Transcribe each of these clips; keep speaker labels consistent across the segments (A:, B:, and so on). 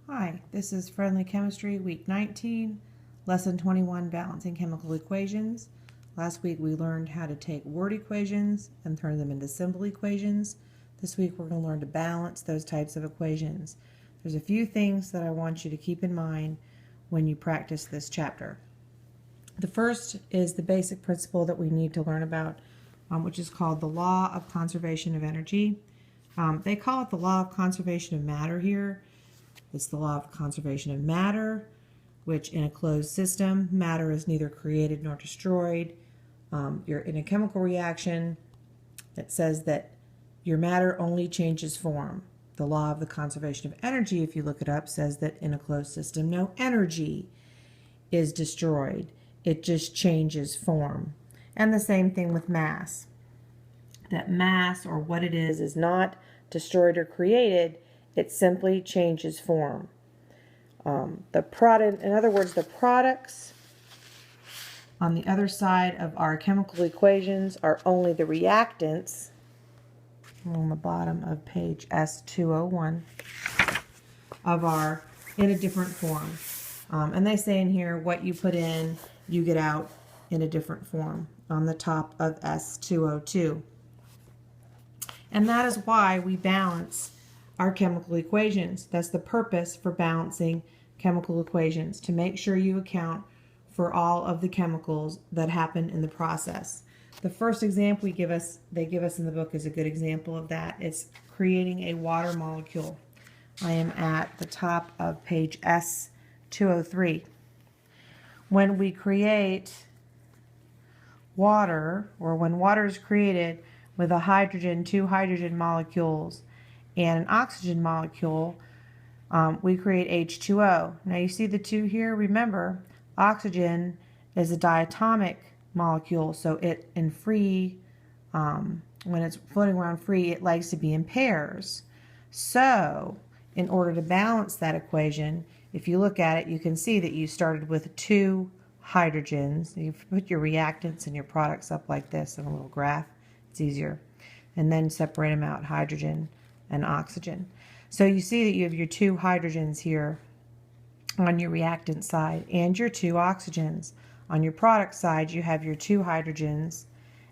A: Hi, this is Friendly Chemistry, Week 19, Lesson 21, Balancing Chemical Equations. Last week we learned how to take word equations and turn them into symbol equations. This week we're going to learn to balance those types of equations. There's a few things that I want you to keep in mind when you practice this chapter. The first is the basic principle that we need to learn about, which is called the law of conservation of energy. They call it the law of conservation of matter here. It's the law of conservation of matter, which in a closed system, matter is neither created nor destroyed. You're in a chemical reaction that says that your matter only changes form. The law of the conservation of energy, if you look it up, says that in a closed system, no energy is destroyed. It just changes form. And the same thing with mass. That mass, or what it is not destroyed or created. It simply changes form. In other words, the products on the other side of our chemical equations are only the reactants on the bottom of page S201 of our in a different form. And they say in here, what you put in, you get out in a different form on the top of S202. And that is why we balance our chemical equations. That's the purpose for balancing chemical equations, to make sure you account for all of the chemicals that happen in the process. The first example they give us in the book is a good example of that. It's creating a water molecule. I am at the top of page S203. When we create water, or when water is created with two hydrogen molecules, and an oxygen molecule, we create H2O. Now you see the two here. Remember, oxygen is a diatomic molecule, so when it's floating around free, it likes to be in pairs. So in order to balance that equation, if you look at it, you can see that you started with two hydrogens. You put your reactants and your products up like this in a little graph. It's easier. And then separate them out, hydrogen and oxygen. So you see that you have your two hydrogens here on your reactant side and your two oxygens. On your product side, you have your two hydrogens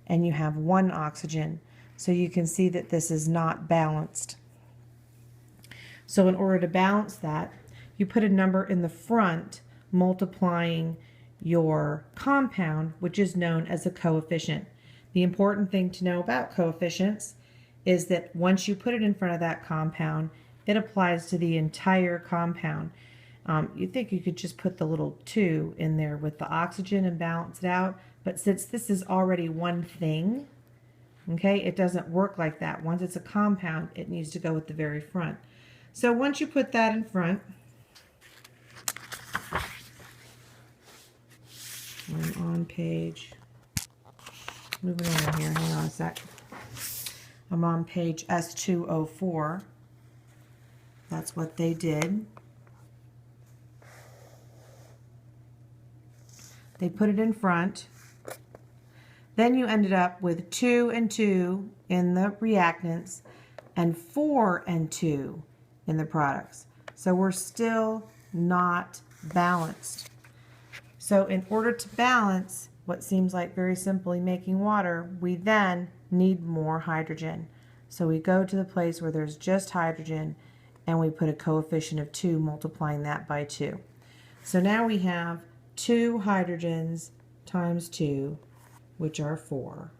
A: and you have one oxygen. So you can see that this is not balanced. So in order to balance that, you put a number in the front multiplying your compound, which is known as a coefficient. The important thing to know about coefficients is that once you put it in front of that compound, it applies to the entire compound. You think you could just put the little 2 in there with the oxygen and balance it out, but since this is already one thing, okay, it doesn't work like that. Once it's a compound, it needs to go with the very front. So once you put that in front, I'm on page, moving on here, hang on a sec. I'm on page S204. That's what they did. They put it in front. Then you ended up with 2 and 2 in the reactants and 4 and 2 in the products. So we're still not balanced. So in order to balance what seems like very simply making water, we then need more hydrogen. So we go to the place where there's just hydrogen and we put a coefficient of 2 multiplying that by 2. So now we have 2 hydrogens times 2, which are 4.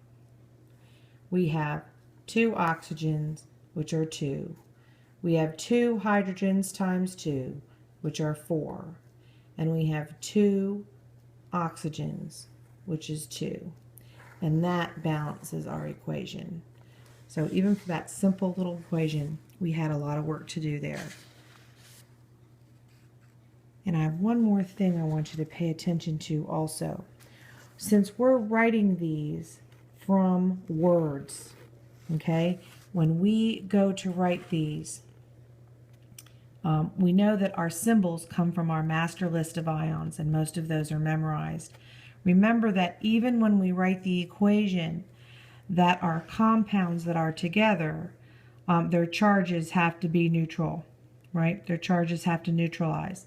A: We have 2 oxygens, which are 2. We have 2 hydrogens times 2, which are 4. And we have 2 oxygens, which is 2. And that balances our equation. So even for that simple little equation, we had a lot of work to do there. And I have one more thing I want you to pay attention to also. Since we're writing these from words, okay, when we go to write these, we know that our symbols come from our master list of ions, and most of those are memorized. Remember that even when we write the equation, that our compounds that are together, their charges have to be neutral. right? Their charges have to neutralize.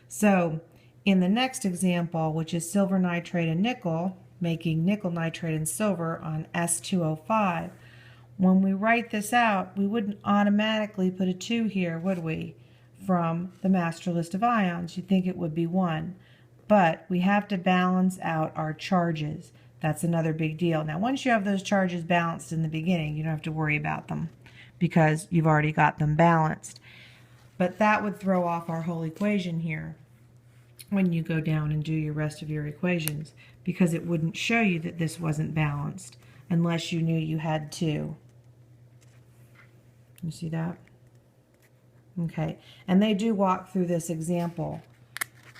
A: So in the next example, which is silver nitrate and nickel, making nickel nitrate and silver on S2O5, when we write this out, we wouldn't automatically put a 2 here, would we, from the master list of ions? You'd think it would be 1. But we have to balance out our charges. That's another big deal. Now, once you have those charges balanced in the beginning, you don't have to worry about them because you've already got them balanced. But that would throw off our whole equation here when you go down and do your rest of your equations, because it wouldn't show you that this wasn't balanced unless you knew you had 2. You see that? Okay, and they do walk through this example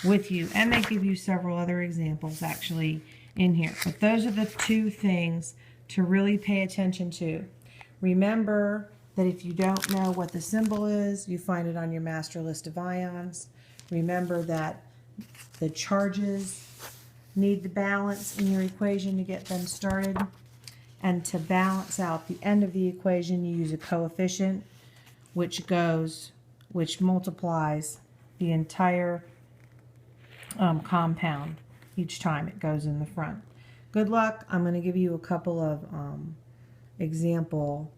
A: with you, and they give you several other examples actually in here. But those are the 2 things to really pay attention to. Remember that if you don't know what the symbol is, you find it on your master list of ions. Remember that the charges need the balance in your equation to get them started. And to balance out the end of the equation, you use a coefficient which multiplies the entire compound each time it goes in the front. Good luck. I'm going to give you a couple of example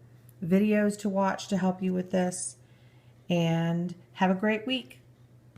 A: videos to watch to help you with this. And have a great week.